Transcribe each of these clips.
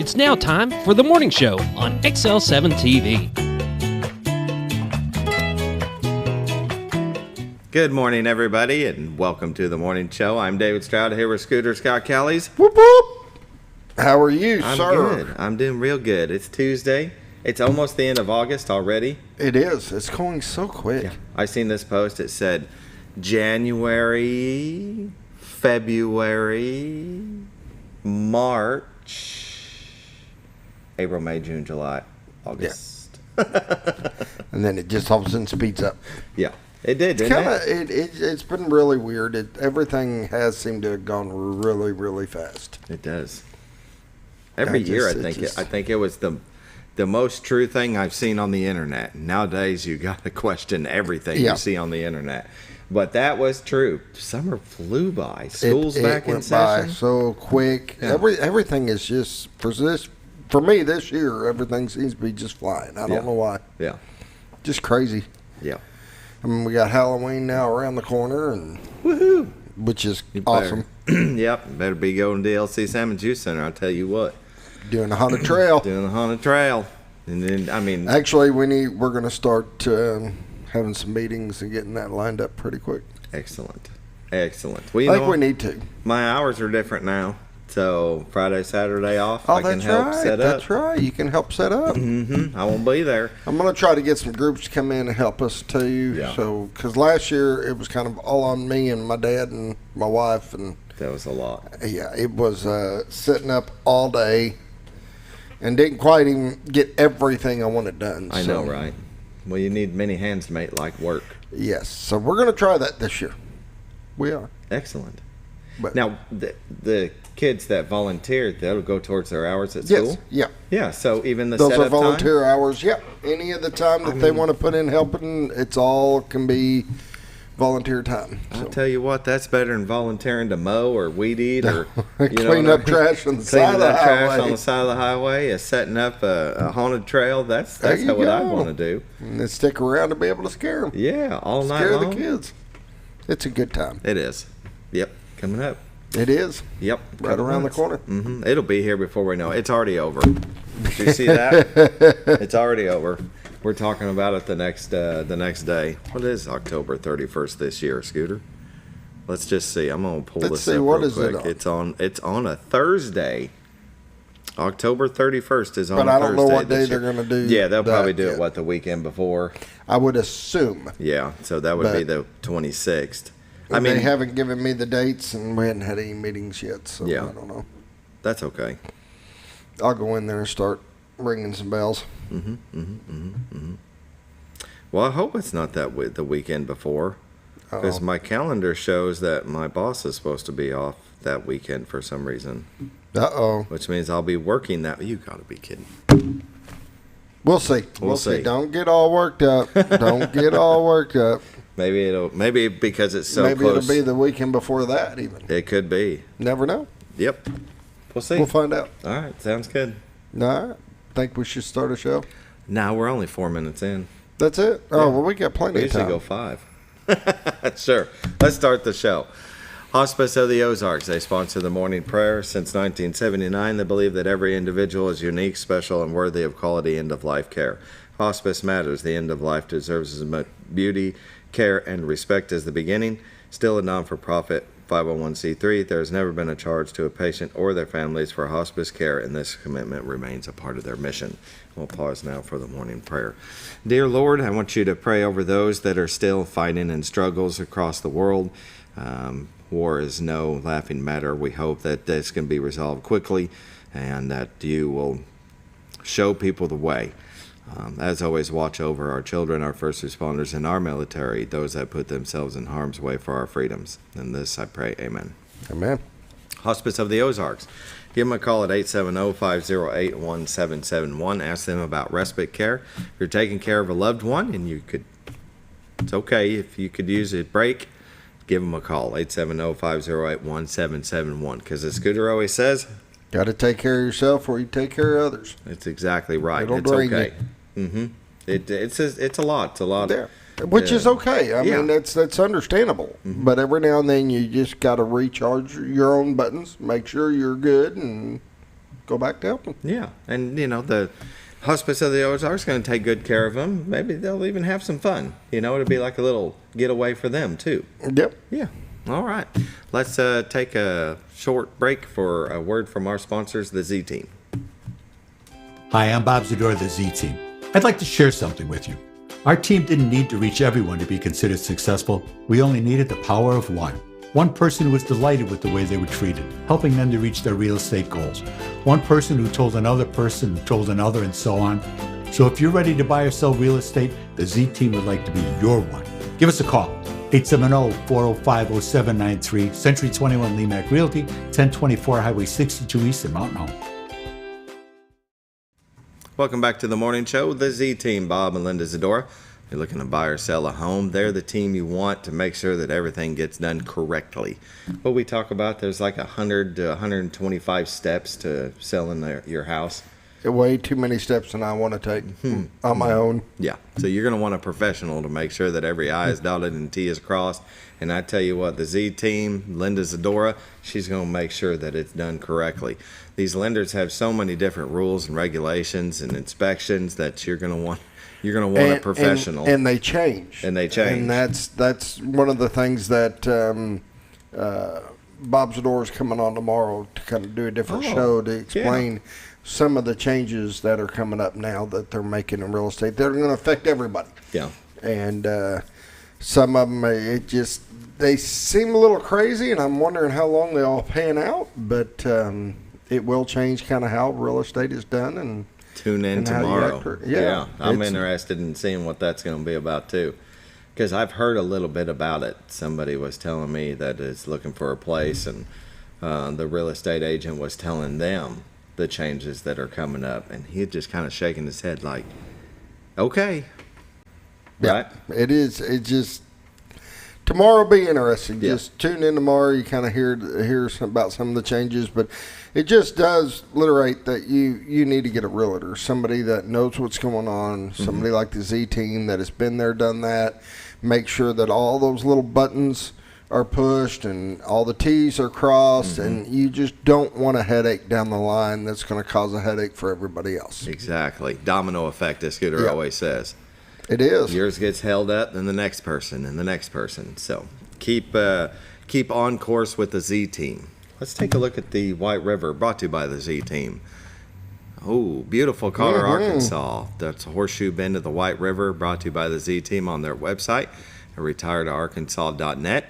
It's now time for the morning show on XL7-TV. Good morning, everybody, and welcome to the morning show. I'm David Stroud here with Scooter Scott Callies. Whoop, whoop. How are you, I'm sir? good. I'm doing real good. It's Tuesday. It's almost the end of August already. It is. It's going so quick. Yeah. I seen this post. It said January, February, March, April, May, June, July, August. Yeah. And then it just all of a sudden speeds up. Yeah, it did, didn't it? It's been really weird. Everything has seemed to have gone really, really fast. It does. Every year, I think it was the most true thing I've seen on the internet. Nowadays, you got to question everything you see on the internet. But that was true. Summer flew by. School's back in session. By so quick. Yeah. Everything is just for me this year. Everything seems to be just flying. I don't know why. Yeah, just crazy. Yeah. I mean, we got Halloween now around the corner, and woohoo, which is awesome. Yep, better be going to the LC Salmon Juice Center. I'll tell you what. Doing the haunted trail. Doing the haunted trail, and then actually we're going to start having some meetings and getting that lined up pretty quick. Excellent. Well, I think we need to. My hours are different now. So Friday, Saturday off. Oh, I can help set up. That's right. You can help set up. Mm-hmm. I won't be there. I'm going to try to get some groups to come in and help us too. Yeah. So, because last year it was kind of all on me and my dad and my wife, and that was a lot. Yeah, it was sitting up all day, and didn't quite even get everything I wanted done. I know, right? Well, you need many hands to make light work. Yes. So we're going to try that this year. We are. Excellent. But now, the kids that volunteered, that'll go towards their hours at school? Yes, yeah. Yeah, so even the those setup are volunteer time? hours, yeah. Any of the time that they want to put in helping, it's all can be volunteer time. I'll tell you what, that's better than volunteering to mow or weed eat or clean up trash on the side of the highway. Trash on the side of the highway, is setting up a haunted trail. That's what I want to do. And then stick around to be able to scare them. Yeah, all night long. Scare the kids. It's a good time. It is. Yep, coming up. It is. Yep. Right around the corner. Mm-hmm. It'll be here before we know it. It's already over. Did you see that? It's already over. We're talking about it the next day. What is October 31st this year, Scooter? Let's just see. I'm gonna pull this up real quick. It's on a Thursday. October 31st is on a Thursday. But I don't know what day they're gonna do. Yeah, they'll probably do it the weekend before. I would assume. Yeah, so that would be the 26th. They haven't given me the dates, and we hadn't had any meetings yet, so I don't know. That's okay. I'll go in there and start ringing some bells. Well, I hope it's not the weekend before, because my calendar shows that my boss is supposed to be off that weekend for some reason. Which means I'll be working that. You got to be kidding. We'll see. We'll see. Don't get all worked up. Don't get all worked up. Maybe because it's so close. Maybe it'll be the weekend before that even. It could be. Never know. Yep. We'll see. We'll find out. All right. Sounds good. All right. Think we should start a show? No, we're only 4 minutes in. That's it? Oh, well, we got plenty of time. We usually go 5. Sure. Let's start the show. Hospice of the Ozarks. They sponsor the morning prayer. Since 1979, they believe that every individual is unique, special, and worthy of quality end-of-life care. Hospice matters. The end of life deserves as much beauty, care, and respect as the beginning. Still a non-for-profit 501c3, there has never been a charge to a patient or their families for hospice care, and this commitment remains a part of their mission. We'll pause now for the morning prayer. Dear Lord, I want you to pray over those that are still fighting in struggles across the world. War is no laughing matter. We hope that this can be resolved quickly and that you will show people the way. As always, watch over our children, our first responders, and our military, those that put themselves in harm's way for our freedoms. In this I pray, amen. Amen. Hospice of the Ozarks. Give them a call at 870-508-1771. Ask them about respite care. If you're taking care of a loved one and it's okay if you could use a break, give them a call, 870-508-1771. Because as Scooter always says, got to take care of yourself or you take care of others. It's exactly right. It'll it's drain okay. You. It's a lot. It's a lot. Yeah. Which is okay. I mean, that's understandable. But every now and then you just got to recharge your own buttons, make sure you're good, and go back to helping. Yeah, and the Hospice of the Ozarks is going to take good care of them. Maybe they'll even have some fun. It'll be like a little getaway for them too. Yep. Yeah. All right. Let's take a short break for a word from our sponsors, the Z Team. Hi, I'm Bob Zador of the Z Team. I'd like to share something with you. Our team didn't need to reach everyone to be considered successful. We only needed the power of one. One person who was delighted with the way they were treated, helping them to reach their real estate goals. One person who told another person who told another, and so on. So if you're ready to buy or sell real estate, the Z Team would like to be your one. Give us a call. 870-405-0793, Century 21 Lemac Realty, 1024 Highway 62 East in Mountain Home. Welcome back to the morning show, the Z Team, Bob and Linda Zadora. If you're looking to buy or sell a home, they're the team you want to make sure that everything gets done correctly. What we talk about, there's like 100 to 125 steps to selling your house. Way too many steps than I want to take on my own. Yeah, so you're going to want a professional to make sure that every I is dotted and T is crossed. And I tell you what, the Z Team, Linda Zadora, she's going to make sure that it's done correctly. These lenders have so many different rules and regulations and inspections that you're going to want a professional. And they change. And that's one of the things that Bob Zador is coming on tomorrow to kind of do a different show to explain some of the changes that are coming up now that they're making in real estate. They're going to affect everybody. Yeah. And some of them, they seem a little crazy, and I'm wondering how long they all pan out. But it will change kind of how real estate is done. And tune in tomorrow. Yeah. I'm interested in seeing what that's going to be about too, because I've heard a little bit about it. Somebody was telling me that is looking for a place, and the real estate agent was telling them the changes that are coming up, and he just kind of shaking his head like, okay. Yeah, right? It is. It just, tomorrow will be interesting. Yeah. Just tune in tomorrow. You kind of hear about some of the changes, but it just does literate that you need to get a realtor, somebody that knows what's going on, somebody like the Z Team that has been there, done that. Make sure that all those little buttons are pushed and all the T's are crossed, and you just don't want a headache down the line that's going to cause a headache for everybody else. Exactly. Domino effect, as Scooter always says. It is. Yours gets held up, then the next person, and the next person. So keep on course with the Z Team. Let's take a look at the White River, brought to you by the Z Team. Oh, beautiful Collar, Arkansas. That's a horseshoe bend of the White River, brought to you by the Z Team on their website, retiredarkansas.net,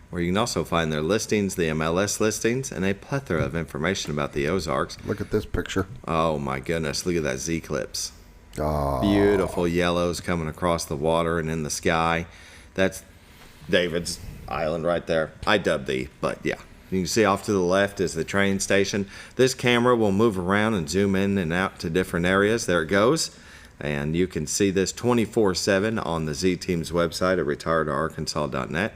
where you can also find their listings, the MLS listings, and a plethora of information about the Ozarks. Look at this picture. Oh, my goodness. Look at that Z-Clips. Oh. Beautiful yellows coming across the water and in the sky. That's David's Island right there. I dubbed but yeah. You can see off to the left is the train station. This camera will move around and zoom in and out to different areas. There it goes. And you can see this 24/7 on the Z Team's website at retiredarkansas.net.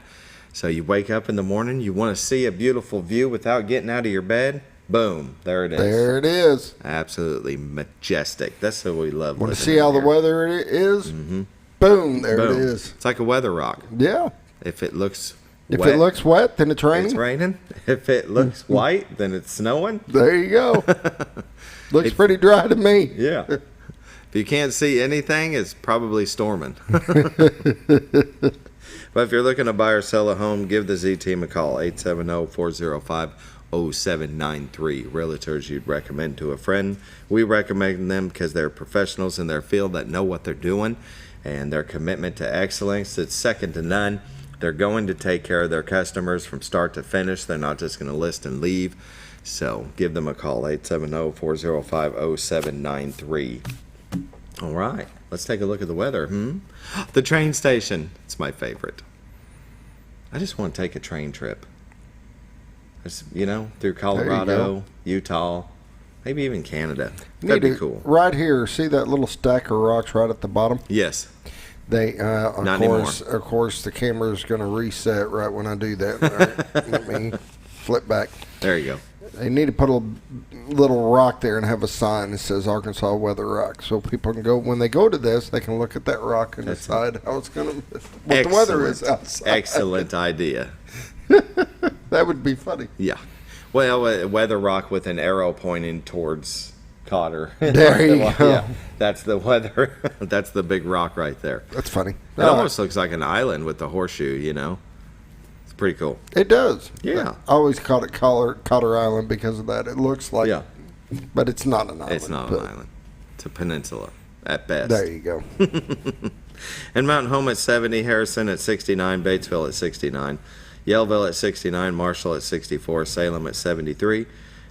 So you wake up in the morning, you want to see a beautiful view without getting out of your bed. Boom, there it is. There it is. Absolutely majestic. That's what we love. Want to see how the weather is? Boom, there it is. It's like a weather rock. Yeah. If it looks If wet, it looks wet, then it's raining. it's raining. If it looks white, then it's snowing. There you go. Looks pretty dry to me. Yeah. If you can't see anything, it's probably storming. But if you're looking to buy or sell a home, give the Z Team a call, 870-405-0793. Realtors you'd recommend to a friend. We recommend them because they're professionals in their field that know what they're doing, and their commitment to excellence, it's second to none. They're going to take care of their customers from start to finish. They're not just going to list and leave. So give them a call, 870-405-0793. All right, let's take a look at the weather. The train station. It's my favorite. I just want to take a train trip. Through Colorado, Utah, maybe even Canada. That'd be cool. Right here, see that little stack of rocks right at the bottom? Yes. They, Not of course, the camera's going to reset right when I do that. Right? Let me flip back. There you go. They need to put a little rock there and have a sign that says Arkansas Weather Rock, so people can go, when they go to this, they can look at that rock and decide how it's going to, what the weather is outside. Excellent idea. That would be funny. Yeah. Well, weather rock with an arrow pointing towards Cotter. There you go. Yeah, that's the weather. That's the big rock right there. That's funny. It almost looks like an island with the horseshoe, you know. It's pretty cool. It does. Yeah. I always called it Cotter Island because of that. It looks like, Yeah. but it's not an island. It's not an island. It's a peninsula at best. There you go. And Mountain Home at 70, Harrison at 69, Batesville at 69, Yellville at 69, Marshall at 64, Salem at 73,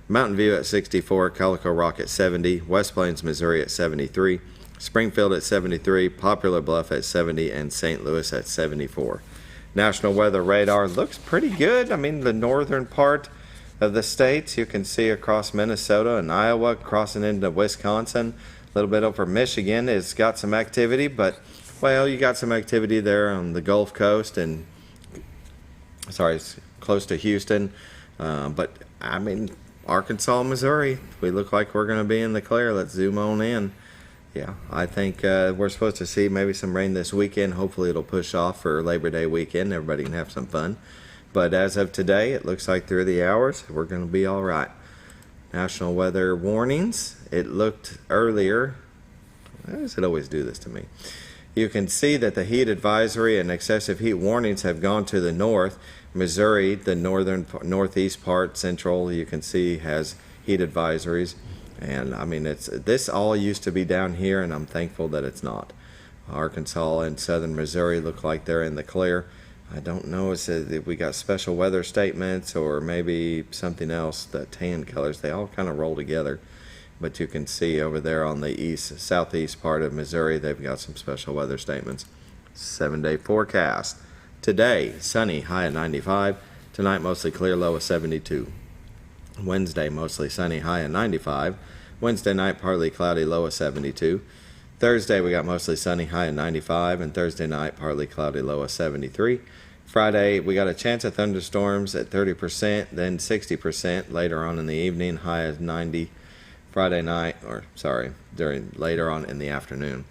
Mountain View at 64, Calico Rock at 70, West Plains, Missouri at 73, Springfield at 73, Poplar Bluff at 70, and St. Louis at 74. National Weather Radar looks pretty good. I mean, the northern part of the states, you can see across Minnesota and Iowa, crossing into Wisconsin, a little bit over Michigan. It's got some activity, but, well, you got some activity there on the Gulf Coast and, it's close to Houston. But, I mean, Arkansas, Missouri, we look like we're going to be in the clear. Let's zoom on in. Yeah, I think we're supposed to see maybe some rain this weekend. Hopefully it'll push off for Labor Day weekend. Everybody can have some fun. But as of today, it looks like through the hours, we're going to be all right. National weather warnings. It looked earlier. Why does it always do this to me? You can see that the heat advisory and excessive heat warnings have gone to the north. Missouri, the northeast part, central, you can see has heat advisories. And I mean, this all used to be down here, and I'm thankful that it's not. Arkansas and southern Missouri look like they're in the clear. I don't know if we got special weather statements or maybe something else. The tan colors, they all kind of roll together. But you can see over there on the southeast part of Missouri, they've got some special weather statements. 7-day forecast. Today, sunny, high at 95. Tonight, mostly clear, low of 72. Wednesday, mostly sunny, high at 95. Wednesday night, partly cloudy, low of 72. Thursday, we got mostly sunny, high at 95. And Thursday night, partly cloudy, low of 73. Friday, we got a chance of thunderstorms at 30%, then 60% later on in the evening, high at 90. Friday night, later on in the afternoon.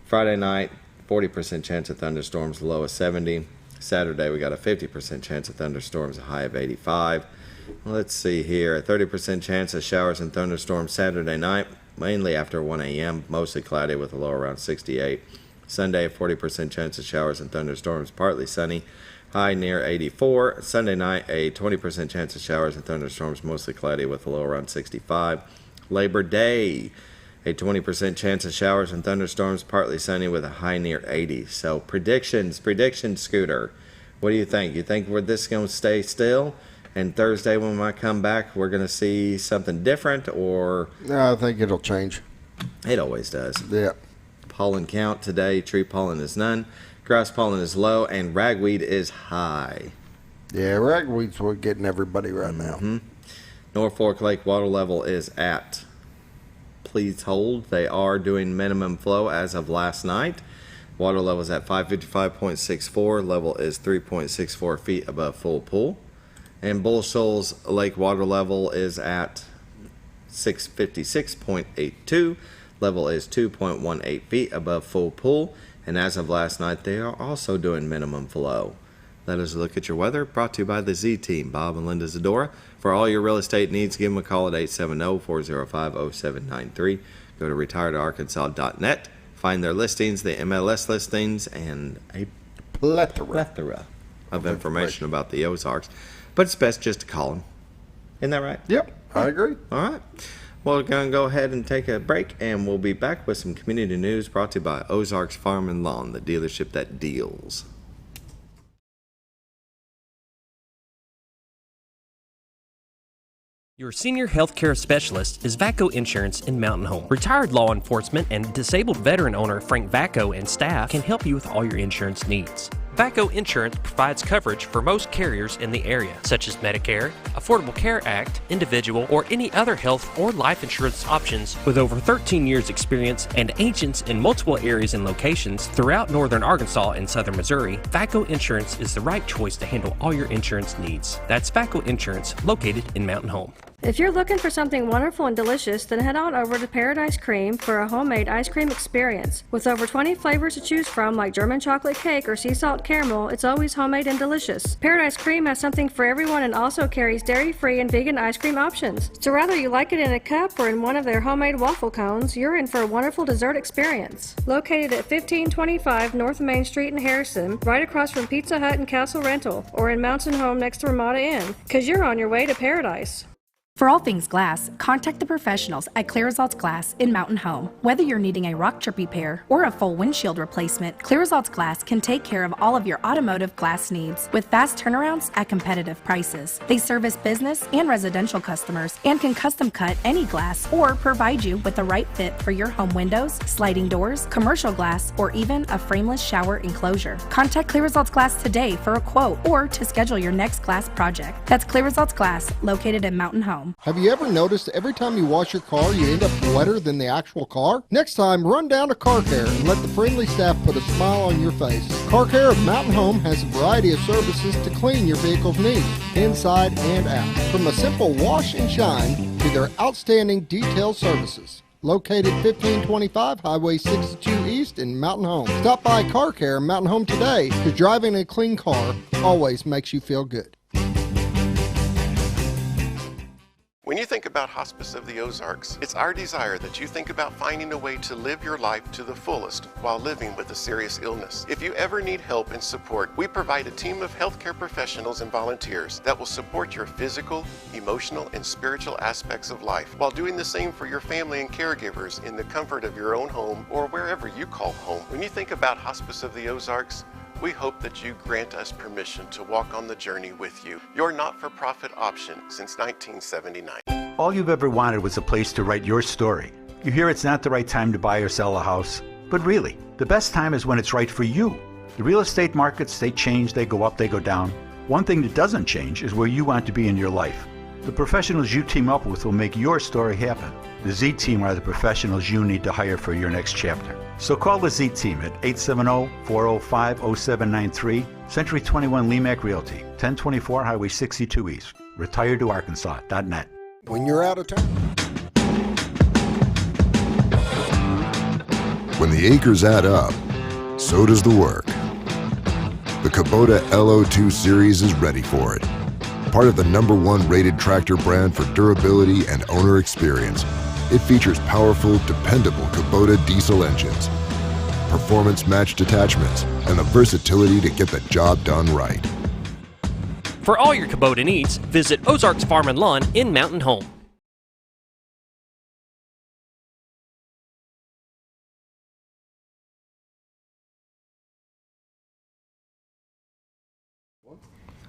Friday night, 40% chance of thunderstorms, low of 70. Saturday, we got a 50% chance of thunderstorms, a high of 85. Let's see here, a 30% chance of showers and thunderstorms Saturday night, mainly after 1 a.m., mostly cloudy with a low around 68. Sunday, 40% chance of showers and thunderstorms, partly sunny, high near 84. Sunday night, a 20% chance of showers and thunderstorms, mostly cloudy with a low around 65. Labor Day, a 20% chance of showers and thunderstorms, partly sunny with a high near 80. So predictions, Scooter. What do you think? You think this going to stay still? And Thursday when I come back, we're going to see something different, or? No, I think it'll change. It always does. Yeah. Pollen count today, tree pollen is none, grass pollen is low, and ragweed is high. Yeah, ragweed's what getting everybody right now. Norfolk Lake water level is at, please hold, they are doing minimum flow as of last night. Water level is at 555.64, level is 3.64 feet above full pool. And Bull Shoals Lake water level is at 656.82, level is 2.18 feet above full pool. And as of last night, they are also doing minimum flow. Let us look at your weather, brought to you by the Z Team, Bob and Linda Zadora. For all your real estate needs, give them a call at 870-405-0793. Go to retiredarkansas.net. Find their listings, the MLS listings, and a plethora of information about the Ozarks. But it's best just to call them. Isn't that right? Yep, I agree. All right. Well, we're going to go ahead and take a break, and we'll be back with some community news brought to you by Ozarks Farm and Lawn, the dealership that deals. Your senior healthcare specialist is VACO Insurance in Mountain Home. Retired law enforcement and disabled veteran owner Frank VACO and staff can help you with all your insurance needs. VACO Insurance provides coverage for most carriers in the area, such as Medicare, Affordable Care Act, individual, or any other health or life insurance options. With over 13 years experience and agents in multiple areas and locations throughout northern Arkansas and southern Missouri, VACO Insurance is the right choice to handle all your insurance needs. That's VACO Insurance, located in Mountain Home. If you're looking for something wonderful and delicious, then head on over to Paradise Cream for a homemade ice cream experience. With over 20 flavors to choose from, like German chocolate cake or sea salt caramel, it's always homemade and delicious. Paradise Cream has something for everyone and also carries dairy-free and vegan ice cream options. So whether you like it in a cup or in one of their homemade waffle cones, you're in for a wonderful dessert experience. Located at 1525 North Main Street in Harrison, right across from Pizza Hut and Castle Rental, or in Mountain Home next to Ramada Inn, because you're on your way to paradise. For all things glass, contact the professionals at Clear Results Glass in Mountain Home. Whether you're needing a rock chip repair or a full windshield replacement, Clear Results Glass can take care of all of your automotive glass needs with fast turnarounds at competitive prices. They service business and residential customers and can custom cut any glass or provide you with the right fit for your home windows, sliding doors, commercial glass, or even a frameless shower enclosure. Contact Clear Results Glass today for a quote or to schedule your next glass project. That's Clear Results Glass, located in Mountain Home. Have you ever noticed every time you wash your car, you end up wetter than the actual car? Next time, run down to Car Care and let the friendly staff put a smile on your face. Car Care of Mountain Home has a variety of services to clean your vehicle's needs, inside and out. From a simple wash and shine to their outstanding detailed services. Located 1525 Highway 62 East in Mountain Home. Stop by Car Care in Mountain Home today, because driving a clean car always makes you feel good. When you think about Hospice of the Ozarks, it's our desire that you think about finding a way to live your life to the fullest while living with a serious illness. If you ever need help and support, we provide a team of healthcare professionals and volunteers that will support your physical, emotional, and spiritual aspects of life while doing the same for your family and caregivers in the comfort of your own home or wherever you call home. When you think about Hospice of the Ozarks, we hope that you grant us permission to walk on the journey with you. Your not-for-profit option since 1979. All you've ever wanted was a place to write your story. You hear it's not the right time to buy or sell a house, but really, the best time is when it's right for you. The real estate markets, they change, they go up, they go down. One thing that doesn't change is where you want to be in your life. The professionals you team up with will make your story happen. The Z Team are the professionals you need to hire for your next chapter. So call the Z Team at 870-405-0793, Century 21 Lemac Realty, 1024 Highway 62 East, retiredtoarkansas.net. When you're out of town. When the acres add up, so does the work. The Kubota LO2 Series is ready for it. Part of the #1 rated tractor brand for durability and owner experience, it features powerful, dependable Kubota diesel engines, performance-matched attachments, and the versatility to get the job done right. For all your Kubota needs, visit Ozarks Farm and Lawn in Mountain Home.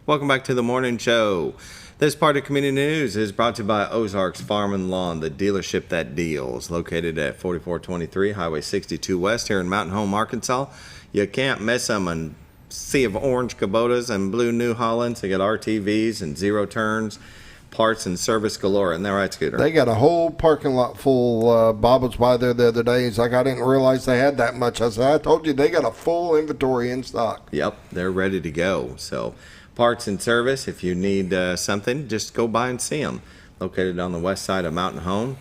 Welcome back to the morning show. This part of community news is brought to you by Ozarks Farm and Lawn, the dealership that deals, located at 4423 Highway 62 West here in Mountain Home, Arkansas. You can't miss them. And sea of orange Kubotas and blue New Hollands. They got RTVs and zero turns, parts and service galore. Isn't that right, Scooter? They got a whole parking lot full. Bob was by there the other day. He's like, I didn't realize they had that much. I said, I told you they got a full inventory in stock. Yep, they're ready to go. So parts and service, if you need something, just go by and see them. Located on the west side of Mountain Home.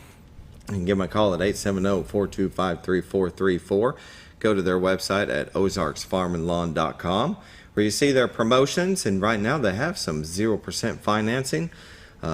You can give them a call at 870-425-3434. Go to their website at ozarksfarmandlawn.com, where you see their promotions, and right now they have some 0% financing,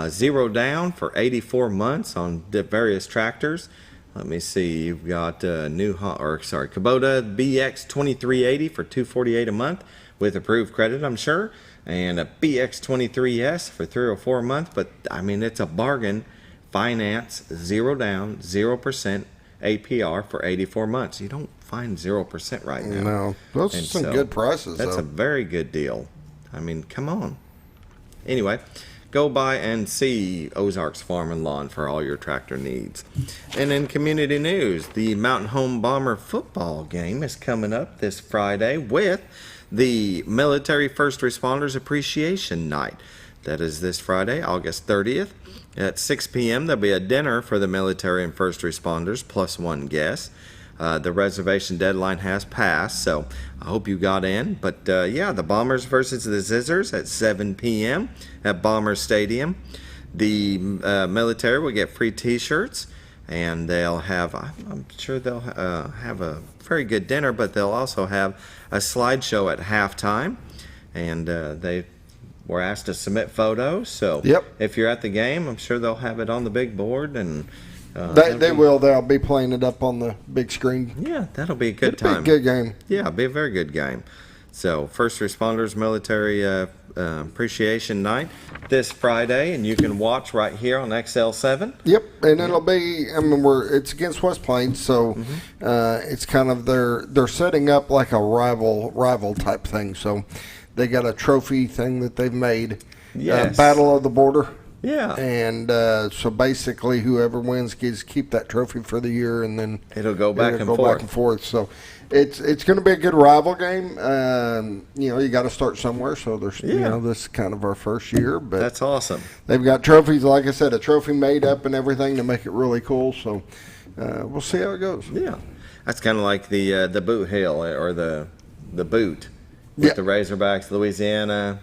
0 down for 84 months on the various tractors. Let me see, you've got Kubota BX 2380 for $248 a month with approved credit, I'm sure, and a BX 23S for $304 a month. But I mean, it's a bargain. Finance, 0 down, 0% APR for 84 months. You don't find 0% right now. No, those are some good prices. That's a very good deal. I mean, come on. Anyway, go by and see Ozarks Farm and Lawn for all your tractor needs. And in community news, the Mountain Home Bomber football game is coming up this Friday with the Military First Responders Appreciation Night. That is this Friday, August 30th. At 6 p.m., there'll be a dinner for the military and first responders, plus one guest. The reservation deadline has passed, so I hope you got in. But, yeah, the Bombers versus the Zizzers at 7 p.m. at Bombers Stadium. The military will get free T-shirts, and they'll have, I'm sure they'll have a very good dinner, but they'll also have a slideshow at halftime, and they were asked to submit photos. So if you're at the game, I'm sure they'll have it on the big board, and they will. They'll be playing it up on the big screen. Yeah, that'll be a good time. Be a good game. Yeah, it'll be a very good game. So, First Responders Military Appreciation Night this Friday, and you can watch right here on XL7. Yep, and it'll be. I mean, it's against West Plains, so it's kind of they're setting up like a rival type thing. So, they got a trophy thing that they've made. Yes. Battle of the Border. Yeah. And so basically, whoever wins gets to keep that trophy for the year, and then it'll go back and forth. So it's going to be a good rival game. You got to start somewhere. So there's this is kind of our first year, but that's awesome. They've got trophies, like I said, a trophy made up and everything to make it really cool. So we'll see how it goes. Yeah, that's kind of like the Boot Hill or the Boot with the Razorbacks, Louisiana.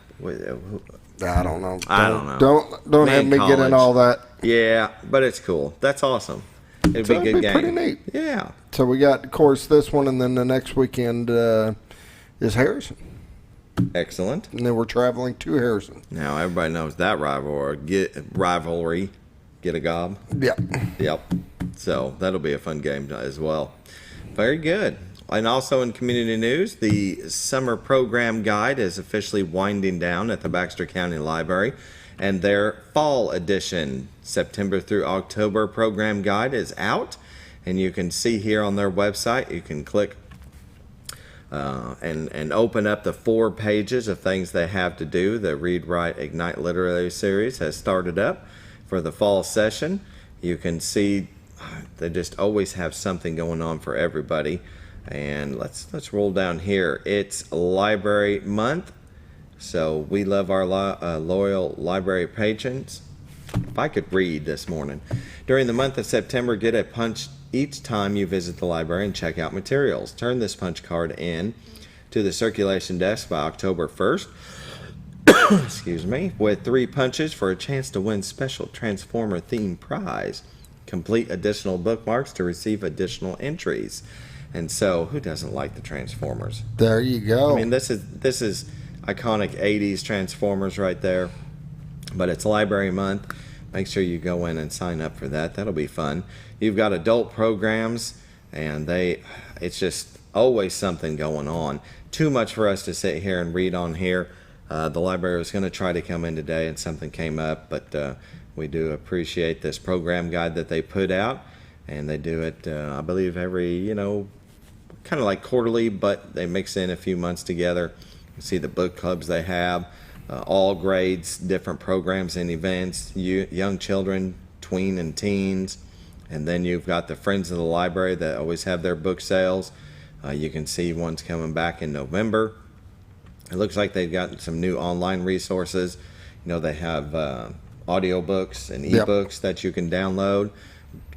I don't know. I don't know. Don't have me get in all that. Yeah, but it's cool. That's awesome. It'd be a good game. Pretty neat. Yeah. So we got, of course, this one, and then the next weekend is Harrison. Excellent. And then we're traveling to Harrison. Now everybody knows that rivalry. Get a gob. Yep. Yep. So that'll be a fun game as well. Very good. And also in community news, the summer program guide is officially winding down at the Baxter County Library, and their fall edition, September through October program guide is out, and you can see here on their website, you can click and open up the 4 pages of things they have to do. The Read, Write, Ignite Literary Series has started up for the fall session. You can see they just always have something going on for everybody. And let's roll down here. It's Library Month, so we love our loyal library patrons. If I could read this morning. During the month of September, get a punch each time you visit the library and check out materials. Turn this punch card in to the circulation desk by October 1st. Excuse me, with 3 punches for a chance to win special Transformer themed prize. Complete additional bookmarks to receive additional entries. And so, who doesn't like the Transformers? There you go. I mean, this is iconic 80s Transformers right there. But it's Library Month. Make sure you go in and sign up for that. That'll be fun. You've got adult programs, and it's just always something going on. Too much for us to sit here and read on here. The library was going to try to come in today, and something came up. But we do appreciate this program guide that they put out. And they do it, I believe, every, kind of like quarterly, but they mix in a few months together. You see the book clubs they have, all grades, different programs and events, young children, tween and teens. And then you've got the Friends of the Library that always have their book sales. You can see one's coming back in November. It looks like they've got some new online resources. They have audiobooks and ebooks that you can download.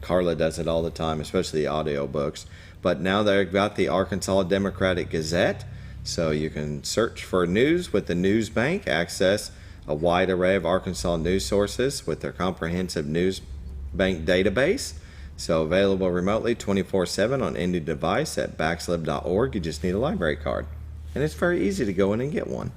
Carla does it all the time, especially the audiobooks. But now they've got the Arkansas Democratic Gazette, so you can search for news with the News Bank, access a wide array of Arkansas news sources with their comprehensive News Bank database. So available remotely 24/7 on any device at baxlib.org. You just need a library card. And it's very easy to go in and get one.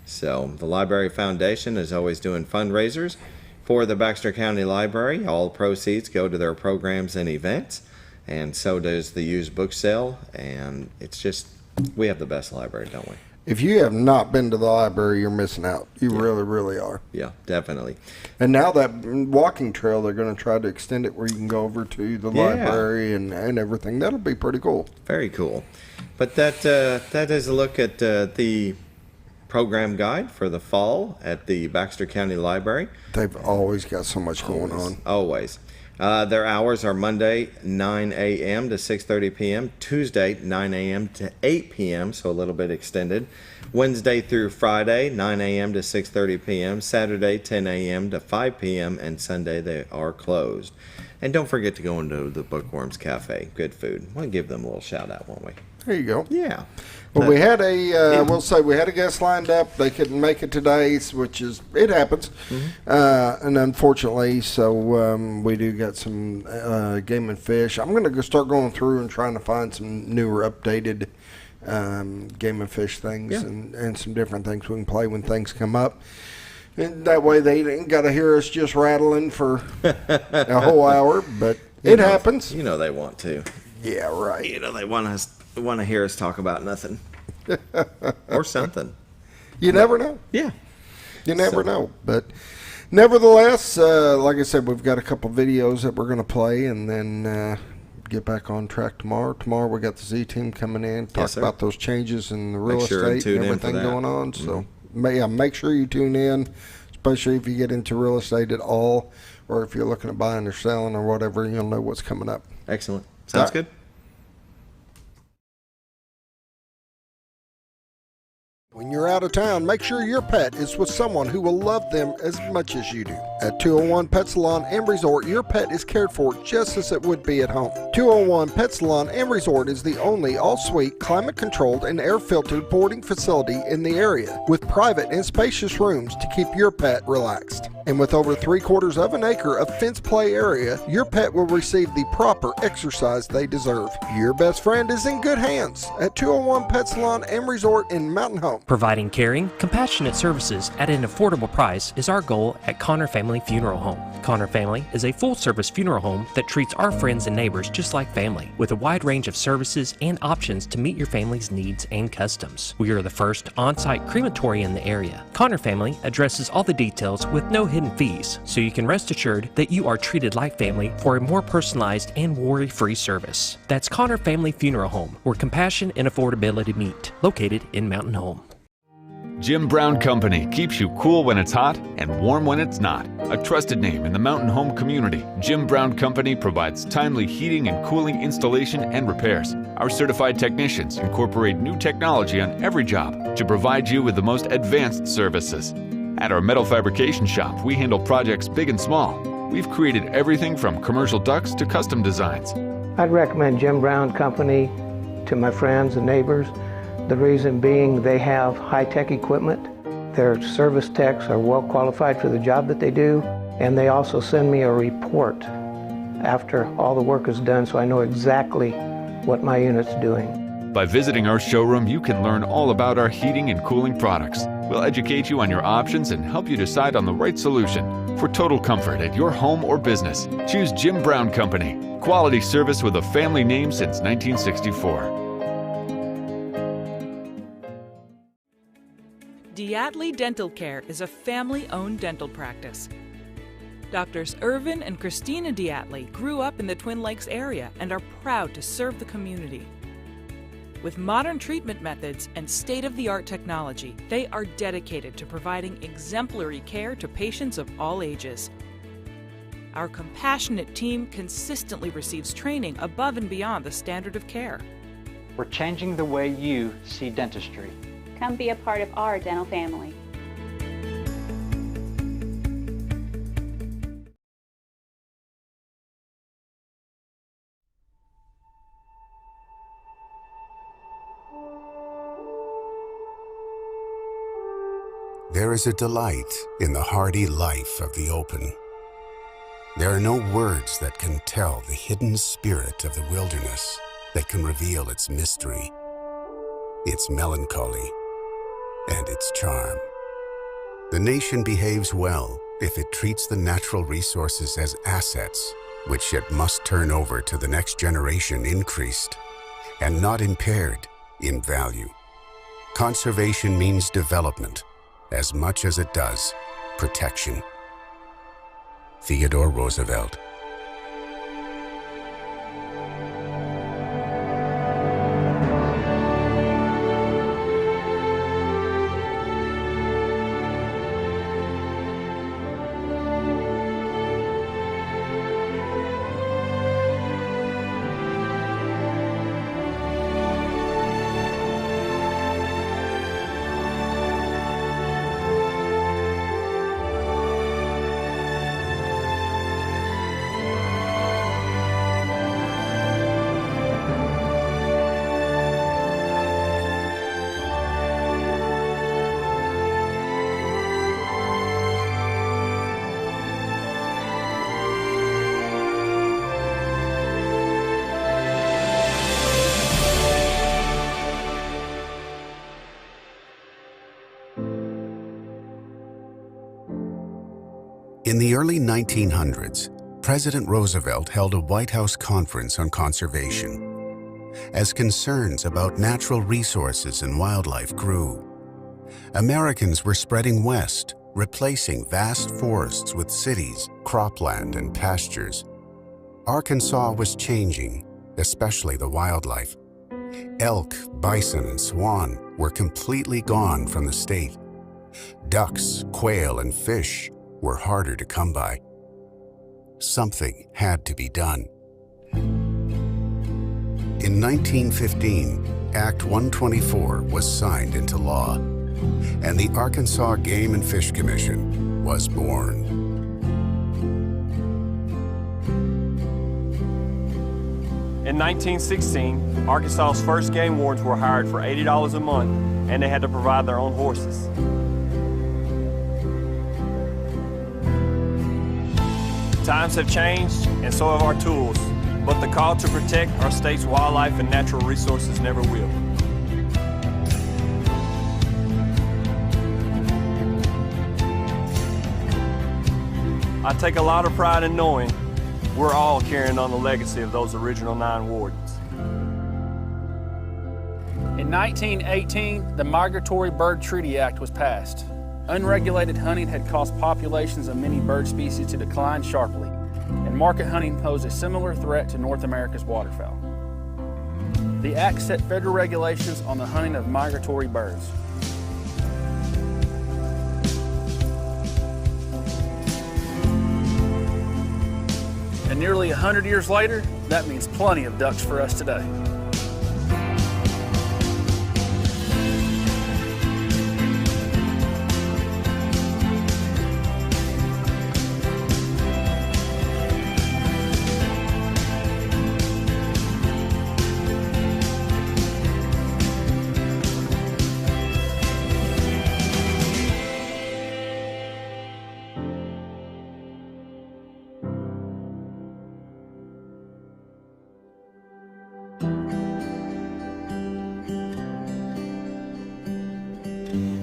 So the Library Foundation is always doing fundraisers for the Baxter County Library. All proceeds go to their programs and events, and so does the used book sale. And it's just, we have the best library, don't we? If you have not been to the library, you're missing out. You really, really are. Yeah, definitely. And now that walking trail, they're going to try to extend it where you can go over to the library and everything. That'll be pretty cool. Very cool. But that is a look at the program guide for the fall at the Baxter County Library. They've always got so much going on. Always. Their hours are Monday 9 a.m. to 6:30 p.m., Tuesday 9 a.m. to 8 p.m., so a little bit extended, Wednesday through Friday 9 a.m. to 6:30 p.m., Saturday 10 a.m. to 5 p.m., and Sunday they are closed. And don't forget to go into the Bookworms Cafe. Good food. We'll give them a little shout out, won't we? There you go. Yeah. Well, we had we'll say we had a guest lined up. They couldn't make it today, which is, it happens. And unfortunately, so we do got some game and fish. I'm going to start going through and trying to find some newer, updated game and fish things and some different things we can play when things come up. And that way they ain't got to hear us just rattling for a whole hour, but it happens. You know they want to. Yeah, right. You know they want to hear us talk about nothing. Or something. You never know. Yeah. You never know. But nevertheless, like I said, we've got a couple videos that we're going to play and then get back on track tomorrow. Tomorrow we got the Z team coming in, talk about those changes in the real estate and everything going on. So make sure you tune in, especially if you get into real estate at all, or if you're looking at buying or selling or whatever, you'll know what's coming up. Excellent. Sounds good. When you're out of town, make sure your pet is with someone who will love them as much as you do. At 201 Pet Salon and Resort, your pet is cared for just as it would be at home. 201 Pet Salon and Resort is the only all-suite, climate-controlled, and air-filtered boarding facility in the area, with private and spacious rooms to keep your pet relaxed. And with over 3/4 of an acre of fenced play area, your pet will receive the proper exercise they deserve. Your best friend is in good hands at 201 Pet Salon and Resort in Mountain Home. Providing caring, compassionate services at an affordable price is our goal at Connor Family Funeral Home. Connor Family is a full-service funeral home that treats our friends and neighbors just like family, with a wide range of services and options to meet your family's needs and customs. We are the first on-site crematory in the area. Connor Family addresses all the details with no hidden fees, so you can rest assured that you are treated like family for a more personalized and worry-free service. That's Connor Family Funeral Home, where compassion and affordability meet, located in Mountain Home. Jim Brown Company keeps you cool when it's hot and warm when it's not. A trusted name in the mountain home community, Jim Brown Company provides timely heating and cooling installation and repairs. Our certified technicians incorporate new technology on every job to provide you with the most advanced services. At our metal fabrication shop, we handle projects big and small. We've created everything from commercial ducts to custom designs. I'd recommend Jim Brown Company to my friends and neighbors. The reason being they have high-tech equipment. Their service techs are well qualified for the job that they do, and they also send me a report after all the work is done so I know exactly what my unit's doing. By visiting our showroom, you can learn all about our heating and cooling products. We'll educate you on your options and help you decide on the right solution. For total comfort at your home or business, choose Jim Brown Company. Quality service with a family name since 1964. Diatley Dental Care is a family-owned dental practice. Doctors Irvin and Christina Diatley grew up in the Twin Lakes area and are proud to serve the community. With modern treatment methods and state-of-the-art technology, they are dedicated to providing exemplary care to patients of all ages. Our compassionate team consistently receives training above and beyond the standard of care. We're changing the way you see dentistry. Come be a part of our dental family. There is a delight in the hardy life of the open. There are no words that can tell the hidden spirit of the wilderness, that can reveal its mystery, its melancholy, and its charm. The nation behaves well if it treats the natural resources as assets, which it must turn over to the next generation increased, and not impaired in value. Conservation means development as much as it does protection. Theodore Roosevelt. In the early 1900s, President Roosevelt held a White House conference on conservation. As concerns about natural resources and wildlife grew, Americans were spreading west, replacing vast forests with cities, cropland, and pastures. Arkansas was changing, especially the wildlife. Elk, bison, and swan were completely gone from the state. Ducks, quail, and fish were harder to come by. Something had to be done. In 1915, Act 124 was signed into law, and the Arkansas Game and Fish Commission was born. In 1916, Arkansas's first game wardens were hired for $80 a month, and they had to provide their own horses. Times have changed, and so have our tools, but the call to protect our state's wildlife and natural resources never will. I take a lot of pride in knowing we're all carrying on the legacy of those original 9 wardens. In 1918, the Migratory Bird Treaty Act was passed. Unregulated hunting had caused populations of many bird species to decline sharply, and market hunting posed a similar threat to North America's waterfowl. The act set federal regulations on the hunting of migratory birds. And nearly 100 years later, that means plenty of ducks for us today.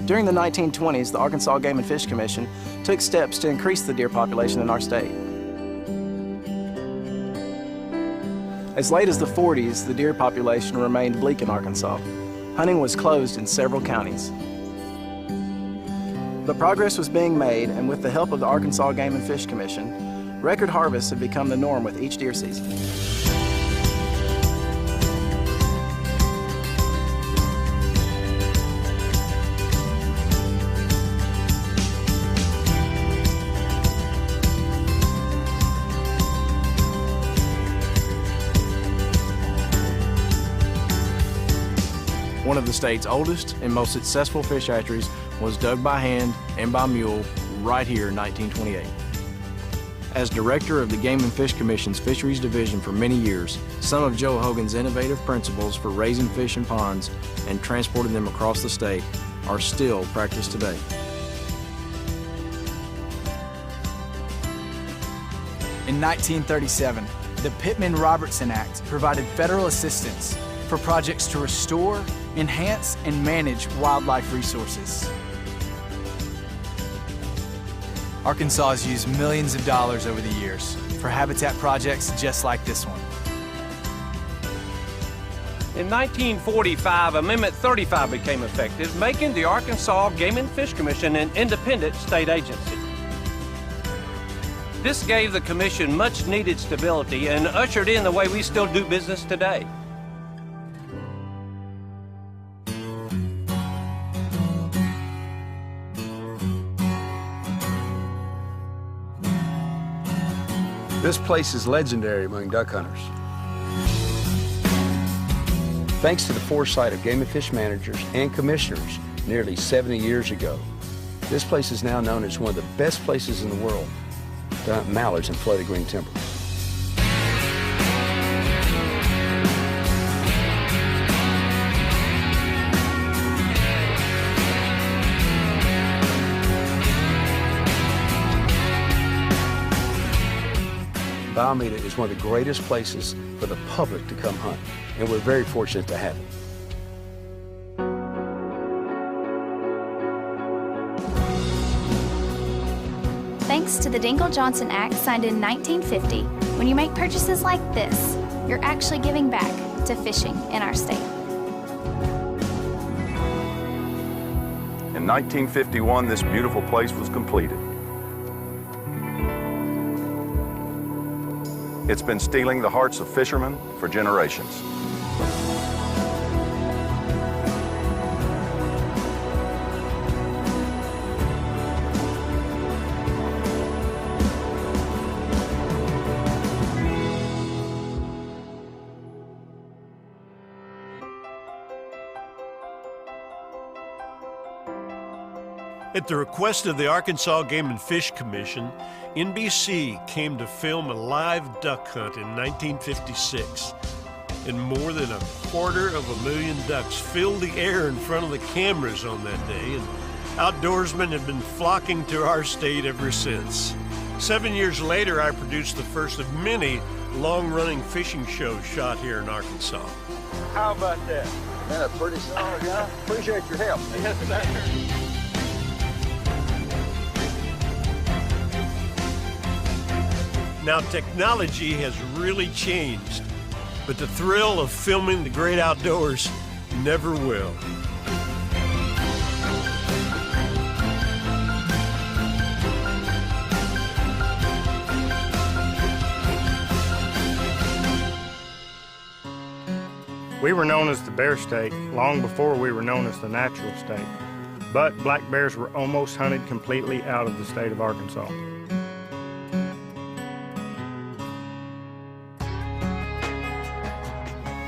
During the 1920s, the Arkansas Game and Fish Commission took steps to increase the deer population in our state. As late as the 40s, the deer population remained bleak in Arkansas. Hunting was closed in several counties. But progress was being made, and with the help of the Arkansas Game and Fish Commission, record harvests have become the norm with each deer season. One of the state's oldest and most successful fish hatcheries was dug by hand and by mule right here in 1928. As director of the Game and Fish Commission's Fisheries Division for many years, some of Joe Hogan's innovative principles for raising fish in ponds and transporting them across the state are still practiced today. In 1937, the Pittman-Robertson Act provided federal assistance for projects to restore, enhance, and manage wildlife resources. Arkansas has used millions of dollars over the years for habitat projects just like this one. In 1945, Amendment 35 became effective, making the Arkansas Game and Fish Commission an independent state agency. This gave the commission much needed stability and ushered in the way we still do business today. This place is legendary among duck hunters. Thanks to the foresight of game and fish managers and commissioners nearly 70 years ago, this place is now known as one of the best places in the world to hunt mallards and flooded green timber. Alameda is one of the greatest places for the public to come hunt, and we're very fortunate to have it. Thanks Thanks to the Dingell-Johnson Act signed in 1950, when you make purchases like this, you're actually giving back to fishing in our state. In 1951, this beautiful place was completed. It's been stealing the hearts of fishermen for generations. At the request of the Arkansas Game and Fish Commission, NBC came to film a live duck hunt in 1956. And more than 250,000 ducks filled the air in front of the cameras on that day, and outdoorsmen have been flocking to our state ever since. 7 years later, I produced the first of many long-running fishing shows shot here in Arkansas. How about that? That's pretty solid, yeah. Appreciate your help. Yes, sir. Now, technology has really changed, but the thrill of filming the great outdoors never will. We were known as the bear state long before we were known as the natural state, but black bears were almost hunted completely out of the state of Arkansas.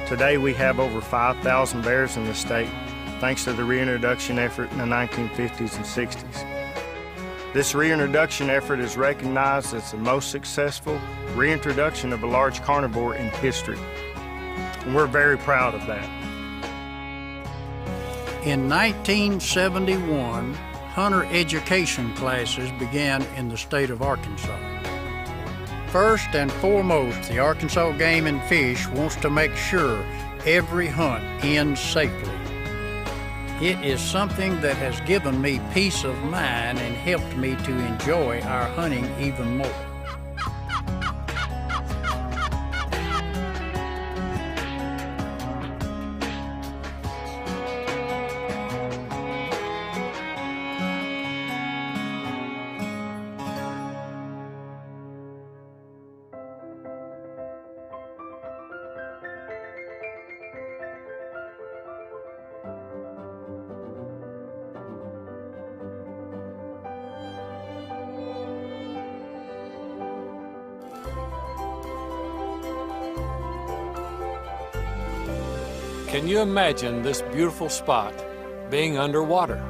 Today we have over 5,000 bears in the state, thanks to the reintroduction effort in the 1950s and 60s. This reintroduction effort is recognized as the most successful reintroduction of a large carnivore in history. And we're very proud of that. In 1971, hunter education classes began in the state of Arkansas. First and foremost, the Arkansas Game and Fish wants to make sure every hunt ends safely. It is something that has given me peace of mind and helped me to enjoy our hunting even more. Can you imagine this beautiful spot being underwater?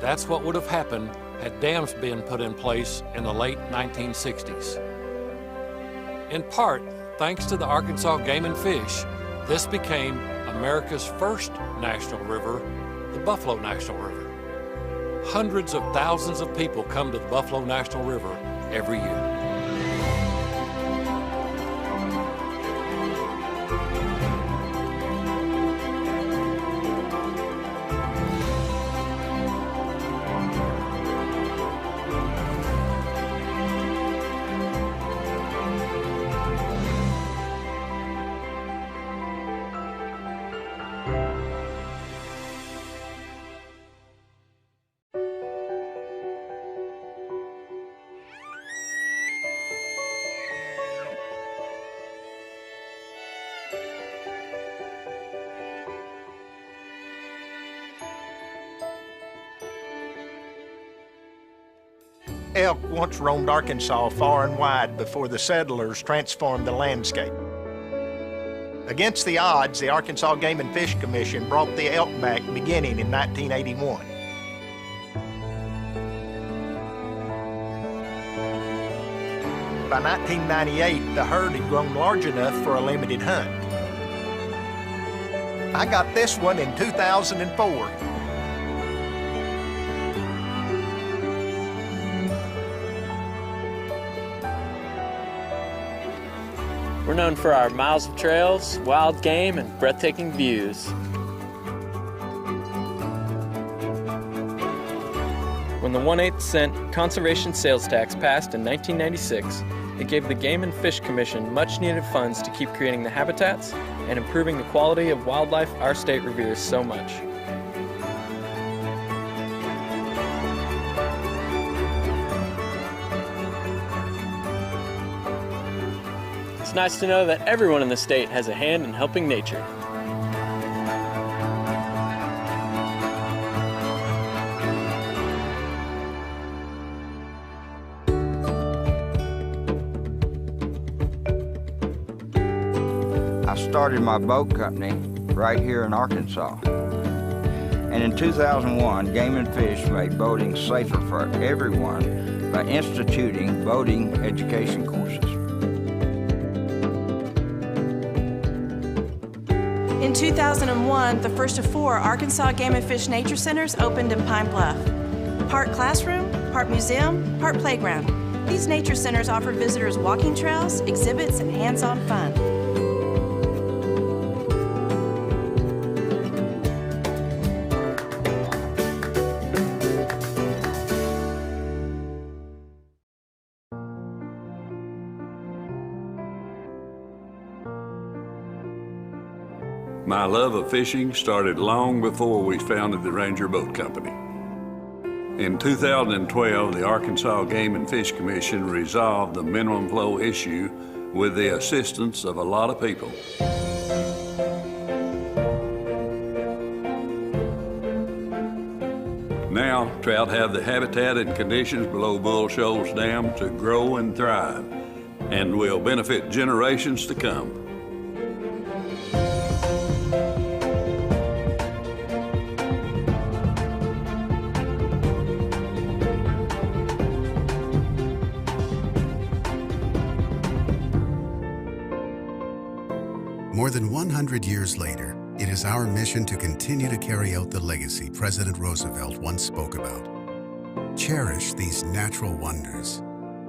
That's what would have happened had dams been put in place in the late 1960s. In part, thanks to the Arkansas Game and Fish, this became America's first national river, the Buffalo National River. Hundreds of thousands of people come to the Buffalo National River every year. Elk once roamed Arkansas far and wide before the settlers transformed the landscape. Against the odds, the Arkansas Game and Fish Commission brought the elk back beginning in 1981. By 1998, the herd had grown large enough for a limited hunt. I got this one in 2004. We're known for our miles of trails, wild game, and breathtaking views. When When the 1/8 cent conservation sales tax passed in 1996, it gave the Game and Fish Commission much-needed funds to keep creating the habitats and improving the quality of wildlife our state reveres so much. It's nice to know that everyone in the state has a hand in helping nature. I started my boat company right here in Arkansas. And in 2001, Game and Fish made boating safer for everyone by instituting boating education courses. In 2001, the first of 4 Arkansas Game and Fish Nature Centers opened in Pine Bluff. Part classroom, part museum, part playground. These nature centers offer visitors walking trails, exhibits, and hands-on fun. My love of fishing started long before we founded the Ranger Boat Company. In 2012, the Arkansas Game and Fish Commission resolved the minimum flow issue with the assistance of a lot of people. Now, trout have the habitat and conditions below Bull Shoals Dam to grow and thrive, and will benefit generations to come. More than 100 years later, it is our mission to continue to carry out the legacy President Roosevelt once spoke about. Cherish these natural wonders.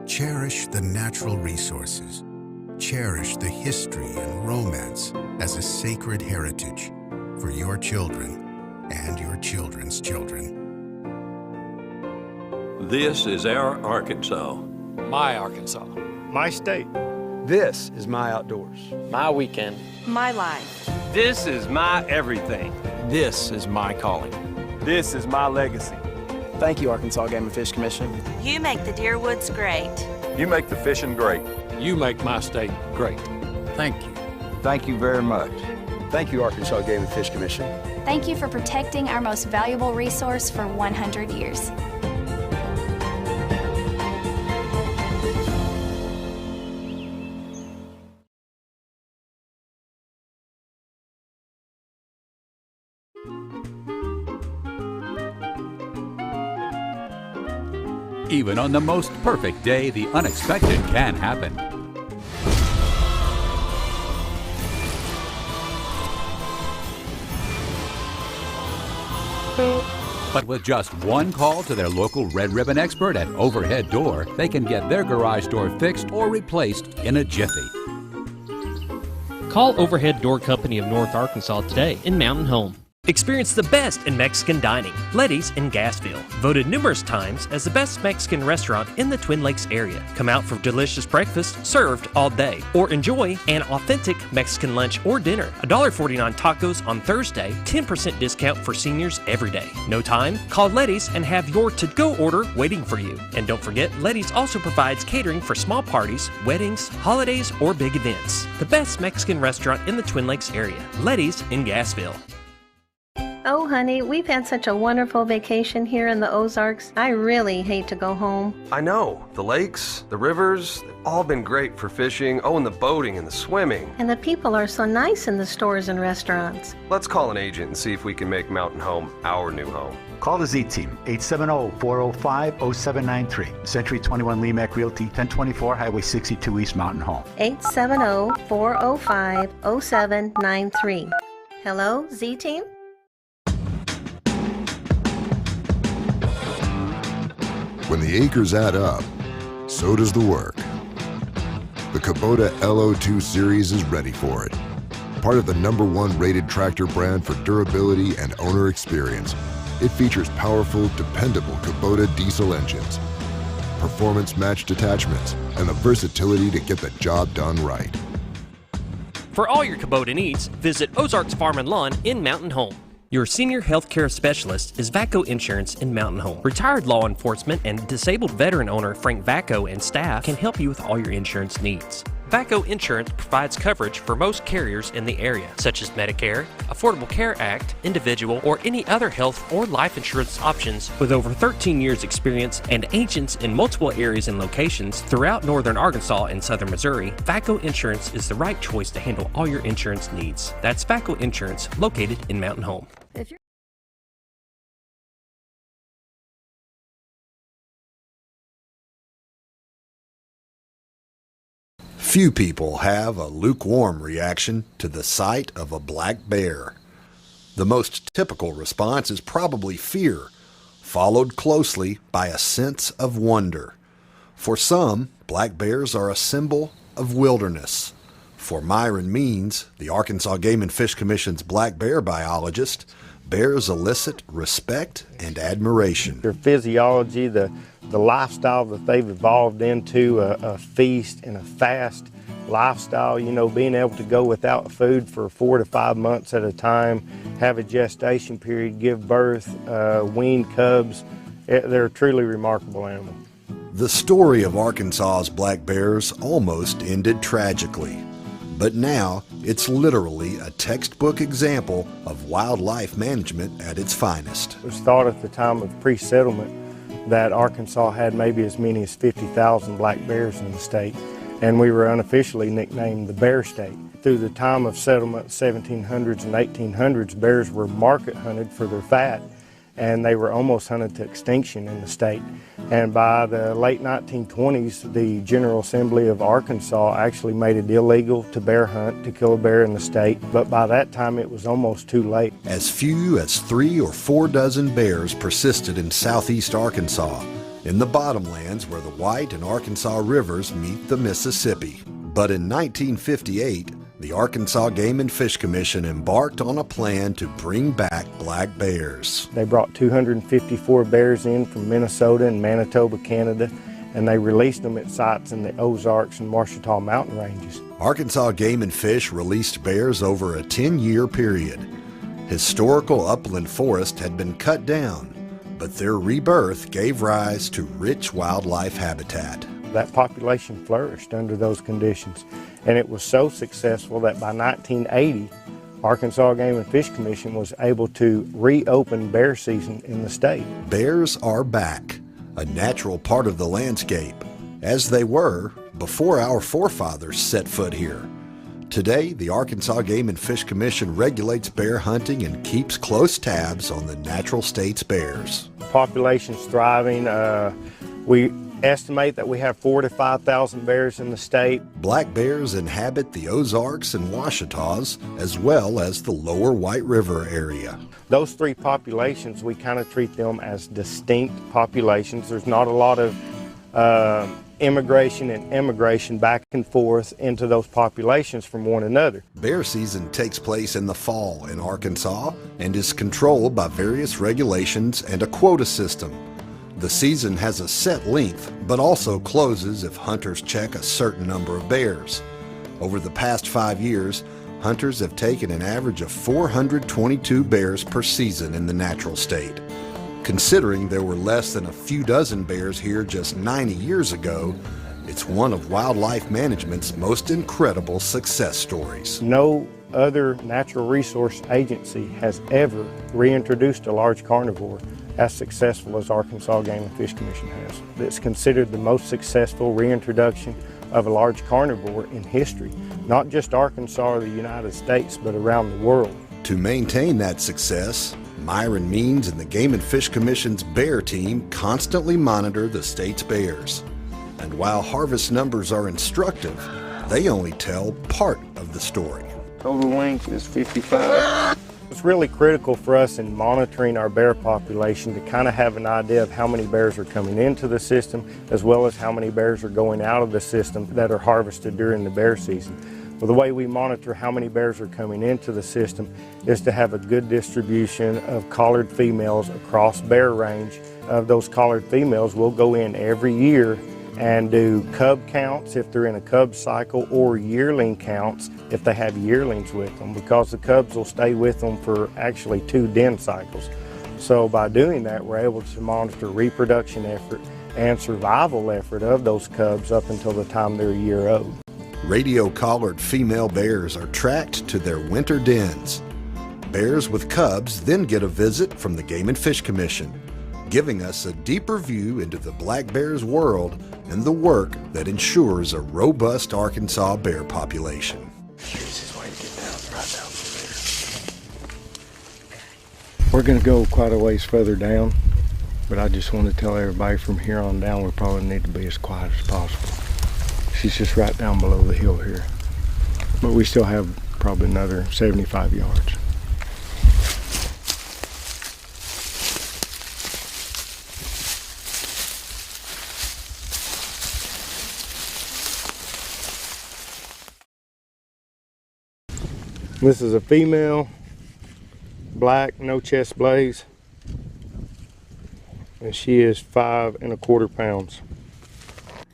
Cherish the natural resources. Cherish the history and romance as a sacred heritage for your children and your children's children. This is our Arkansas. My Arkansas. My state. This is my outdoors. My weekend. My life. This is my everything. This is my calling. This is my legacy. Thank you, Arkansas Game and Fish Commission. You make the deer woods great. You make the fishing great. You make my state great. Thank you. Thank you very much. Thank you, Arkansas Game and Fish Commission. Thank you for protecting our most valuable resource for 100 years. Even on the most perfect day, the unexpected can happen. But with just one call to their local Red Ribbon expert at Overhead Door, they can get their garage door fixed or replaced in a jiffy. Call Overhead Door Company of North Arkansas today in Mountain Home. Experience the best in Mexican dining. Letty's in Gassville. Voted numerous times as the best Mexican restaurant in the Twin Lakes area. Come out for delicious breakfast served all day. Or enjoy an authentic Mexican lunch or dinner. $1.49 tacos on Thursday. 10% discount for seniors every day. No time? Call Letty's and have your to-go order waiting for you. And don't forget, Letty's also provides catering for small parties, weddings, holidays, or big events. The best Mexican restaurant in the Twin Lakes area. Letty's in Gassville. Oh, honey, we've had such a wonderful vacation here in the Ozarks. I really hate to go home. I know. The lakes, the rivers, they've all been great for fishing. Oh, and the boating and the swimming. And the people are so nice in the stores and restaurants. Let's call an agent and see if we can make Mountain Home our new home. Call the Z-Team, 870-405-0793. Century 21 Lemac Realty, 1024 Highway 62 East Mountain Home. 870-405-0793. Hello, Z-Team? When the acres add up, so does the work. The Kubota LO2 Series is ready for it. Part of the #1 rated tractor brand for durability and owner experience, It features powerful, dependable Kubota diesel engines, performance-matched attachments, and the versatility to get the job done right. For all your Kubota needs, visit Ozarks Farm and Lawn in Mountain Home. Your senior healthcare specialist is VACO Insurance in Mountain Home. Retired law enforcement and disabled veteran owner Frank VACO and staff can help you with all your insurance needs. VACO Insurance provides coverage for most carriers in the area, such as Medicare, Affordable Care Act, individual, or any other health or life insurance options. With over 13 years experience and agents in multiple areas and locations throughout northern Arkansas and southern Missouri, VACO Insurance is the right choice to handle all your insurance needs. That's VACO Insurance, located in Mountain Home. Few people have a lukewarm reaction to the sight of a black bear. The most typical response is probably fear, followed closely by a sense of wonder. For some, black bears are a symbol of wilderness. For Myron Means, the Arkansas Game and Fish Commission's black bear biologist, bears elicit respect and admiration. Their physiology, the lifestyle that they've evolved into, a feast and a fast lifestyle, you know, being able to go without food for 4 to 5 months at a time, have a gestation period, give birth, wean cubs. They're a truly remarkable animal. The story of Arkansas's black bears almost ended tragically. But now, it's literally a textbook example of wildlife management at its finest. It was thought at the time of pre-settlement that Arkansas had maybe as many as 50,000 black bears in the state, and we were unofficially nicknamed the Bear State. Through the time of settlement, 1700s and 1800s, bears were market hunted for their fat, and they were almost hunted to extinction in the state. And by the late 1920s, the General Assembly of Arkansas actually made it illegal to bear hunt, to kill a bear in the state, but by that time it was almost too late. As few as 3 or 4 dozen bears persisted in southeast Arkansas, in the bottomlands where the White and Arkansas rivers meet the Mississippi. But in 1958, the Arkansas Game and Fish Commission embarked on a plan to bring back black bears. They brought 254 bears in from Minnesota and Manitoba, Canada, and they released them at sites in the Ozarks and Ouachita mountain ranges. Arkansas Game and Fish released bears over a 10-year period. Historical upland forest had been cut down, but their rebirth gave rise to rich wildlife habitat. That population flourished under those conditions, and it was so successful that by 1980, Arkansas Game and Fish Commission was able to reopen bear season in the state. Bears are back, a natural part of the landscape, as they were before our forefathers set foot here. Today, the Arkansas Game and Fish Commission regulates bear hunting and keeps close tabs on the natural state's bears. The population's thriving. We estimate that we have 4,000 to 5,000 bears in the state. Black bears inhabit the Ozarks and Ouachitas, as well as the lower White River area. Those 3 populations, we kind of treat them as distinct populations. There's not a lot of immigration and emigration back and forth into those populations from one another. Bear season takes place in the fall in Arkansas and is controlled by various regulations and a quota system. The season has a set length, but also closes if hunters check a certain number of bears. Over the past 5 years, hunters have taken an average of 422 bears per season in the natural state. Considering there were less than a few dozen bears here just 90 years ago, it's one of wildlife management's most incredible success stories. No other natural resource agency has ever reintroduced a large carnivore as successful as Arkansas Game and Fish Commission has. It's considered the most successful reintroduction of a large carnivore in history, not just Arkansas or the United States, but around the world. To maintain that success, Myron Means and the Game and Fish Commission's bear team constantly monitor the state's bears. And while harvest numbers are instructive, they only tell part of the story. Total length is 55. It's really critical for us in monitoring our bear population to kind of have an idea of how many bears are coming into the system, as well as how many bears are going out of the system that are harvested during the bear season. Well, the way we monitor how many bears are coming into the system is to have a good distribution of collared females across bear range. Of those collared females, we'll go in every year and do cub counts if they're in a cub cycle, or yearling counts if they have yearlings with them, because the cubs will stay with them for actually 2 den cycles. So by doing that, we're able to monitor reproduction effort and survival effort of those cubs up until the time they're a year old. Radio collared female bears are tracked to their winter dens. Bears with cubs then get a visit from the Game and Fish Commission, giving us a deeper view into the black bear's world and the work that ensures a robust Arkansas bear population. We're going to go quite a ways further down, but I just want to tell everybody from here on down we probably need to be as quiet as possible. She's just right down below the hill here, but we still have probably another 75 yards. This is a female, black, no chest blaze, and she is 5 1/4 pounds.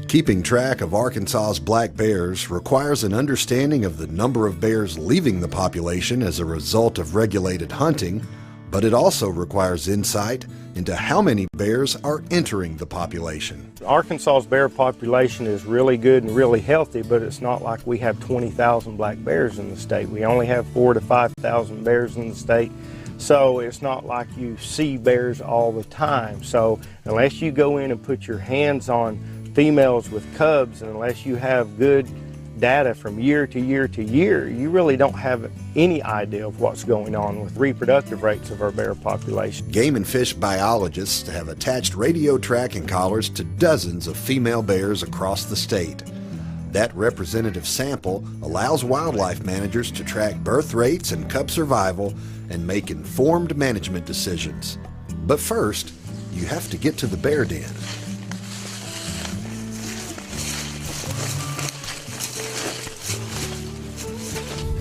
Keeping track of Arkansas's black bears requires an understanding of the number of bears leaving the population as a result of regulated hunting, but it also requires insight into how many bears are entering the population. Arkansas's bear population is really good and really healthy, but it's not like we have 20,000 black bears in the state. We only have 4,000 to 5,000 bears in the state. So it's not like you see bears all the time. So unless you go in and put your hands on females with cubs, and unless you have good data from year to year to year, you really don't have any idea of what's going on with reproductive rates of our bear population. Game and fish biologists have attached radio tracking collars to dozens of female bears across the state. That representative sample allows wildlife managers to track birth rates and cub survival and make informed management decisions. But first, you have to get to the bear den.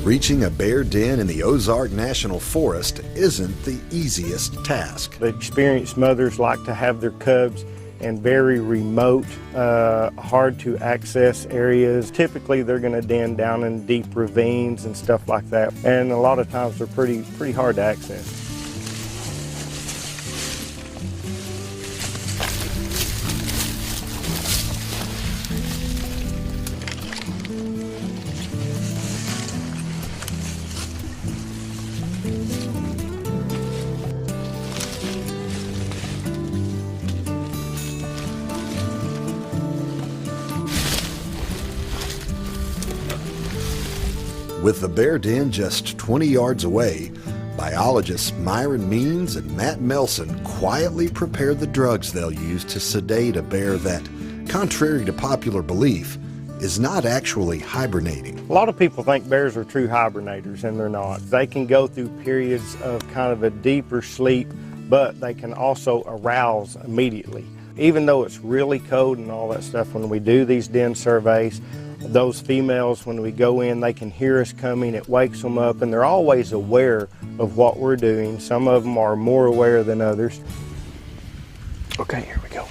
Reaching a bear den in the Ozark National Forest isn't the easiest task. The experienced mothers like to have their cubs in very remote, hard to access areas. Typically they're going to den down in deep ravines and stuff like that, and a lot of times they're pretty hard to access. With the bear den just 20 yards away, biologists Myron Means and Matt Melson quietly prepare the drugs they'll use to sedate a bear that, contrary to popular belief, is not actually hibernating. A lot of people think bears are true hibernators, and they're not. They can go through periods of kind of a deeper sleep, but they can also arouse immediately. Even though it's really cold and all that stuff, when we do these den surveys, those females, when we go in, they can hear us coming, it wakes them up, and they're always aware of what we're doing. Some of them are more aware than others. Okay, here we go.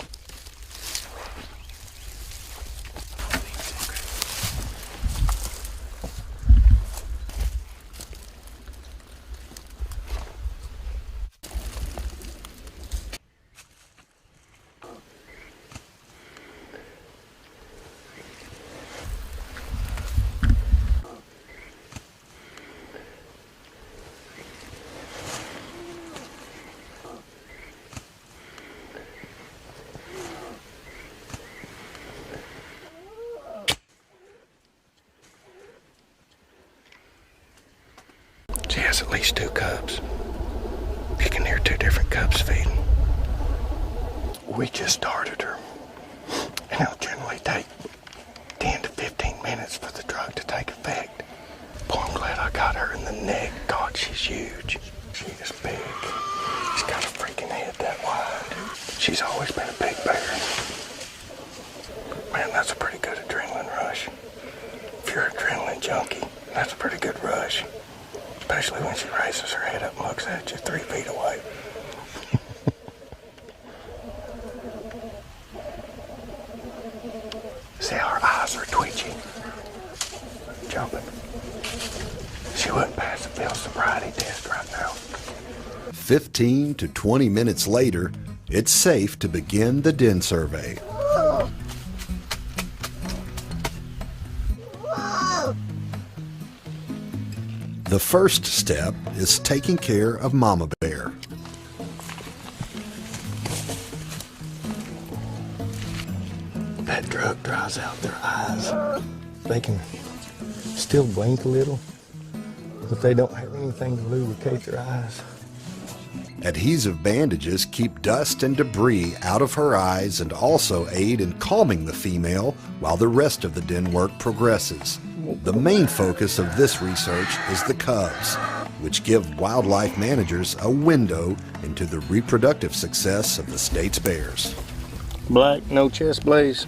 She has at least 2 cubs. You can hear 2 different cubs feeding. We just started her, and it'll generally take 10 to 15 minutes for the drug to take effect. Boy, I'm glad I got her in the neck. God, she's huge. She is big. She's got a freaking head that wide. She's always been a big bear. Man, that's a pretty good adrenaline rush. If you're an adrenaline junkie, especially when she raises her head up and looks at you 3 feet away. See how her eyes are twitching, jumping. She wouldn't pass a field sobriety test right now. 15 to 20 minutes later, it's safe to begin the den survey. The first step is taking care of Mama Bear. That drug dries out their eyes. They can still blink a little, but they don't have anything to lubricate their eyes. Adhesive bandages keep dust and debris out of her eyes and also aid in calming the female while the rest of the den work progresses. The main focus of this research is the cubs, which give wildlife managers a window into the reproductive success of the state's bears. Black, no chest blaze.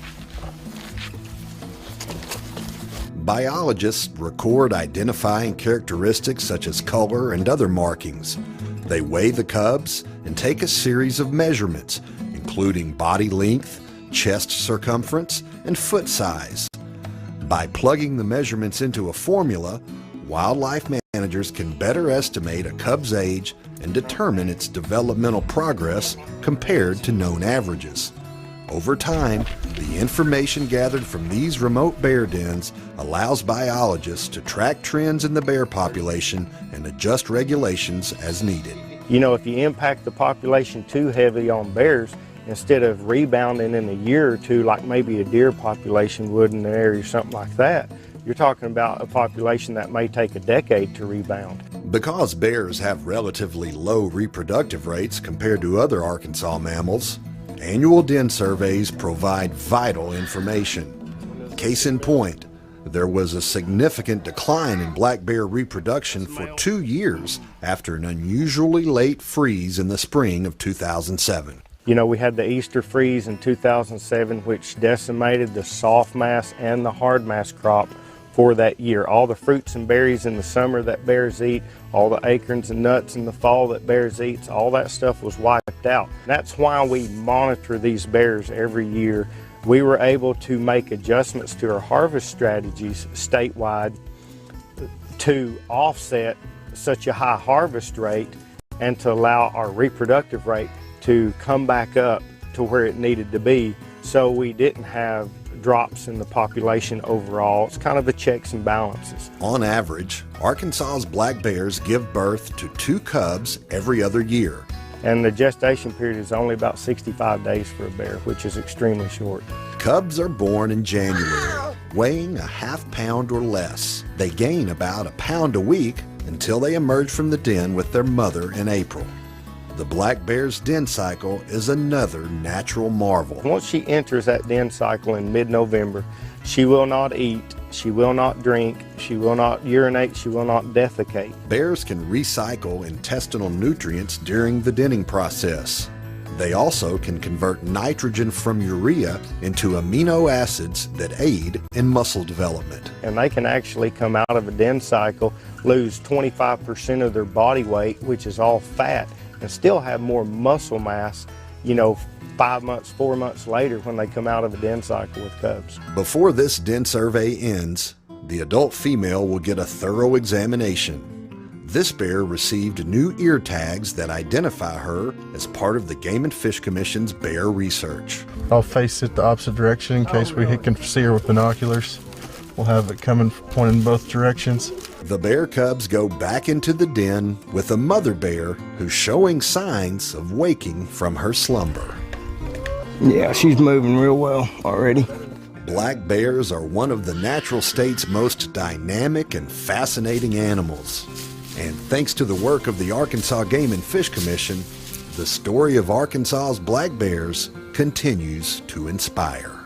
Biologists record identifying characteristics such as color and other markings. They weigh the cubs and take a series of measurements, including body length, chest circumference, and foot size. By plugging the measurements into a formula, wildlife managers can better estimate a cub's age and determine its developmental progress compared to known averages. Over time, the information gathered from these remote bear dens allows biologists to track trends in the bear population and adjust regulations as needed. You know, if you impact the population too heavy on bears, instead of rebounding in a year or two like maybe a deer population would in an area or something like that, you're talking about a population that may take a decade to rebound. Because bears have relatively low reproductive rates compared to other Arkansas mammals, annual den surveys provide vital information. Case in point, there was a significant decline in black bear reproduction for 2 years after an unusually late freeze in the spring of 2007. You know, we had the Easter freeze in 2007, which decimated the soft mass and the hard mass crop for that year. All the fruits and berries in the summer that bears eat, all the acorns and nuts in the fall that bears eat, all that stuff was wiped out. That's why we monitor these bears every year. We were able to make adjustments to our harvest strategies statewide to offset such a high harvest rate and to allow our reproductive rate to come back up to where it needed to be, so we didn't have drops in the population overall. It's kind of the checks and balances. On average, Arkansas's black bears give birth to 2 cubs every other year. And the gestation period is only about 65 days for a bear, which is extremely short. Cubs are born in January, weighing a ½ pound or less. They gain about a pound a week until they emerge from the den with their mother in April. The black bear's den cycle is another natural marvel. Once she enters that den cycle in mid-November, she will not eat, she will not drink, she will not urinate, she will not defecate. Bears can recycle intestinal nutrients during the denning process. They also can convert nitrogen from urea into amino acids that aid in muscle development. And they can actually come out of a den cycle, lose 25% of their body weight, which is all fat, and still have more muscle mass, you know, 5 months, 4 months later when they come out of a den cycle with cubs. Before this den survey ends, the adult female will get a thorough examination. This bear received new ear tags that identify her as part of the Game and Fish Commission's bear research. I'll face it the opposite direction in case we can see her with binoculars. We'll have it coming pointing in both directions. The bear cubs go back into the den with a mother bear who's showing signs of waking from her slumber. Yeah, she's moving real well already. Black bears are one of the natural state's most dynamic and fascinating animals. And thanks to the work of the Arkansas Game and Fish Commission, the story of Arkansas's black bears continues to inspire.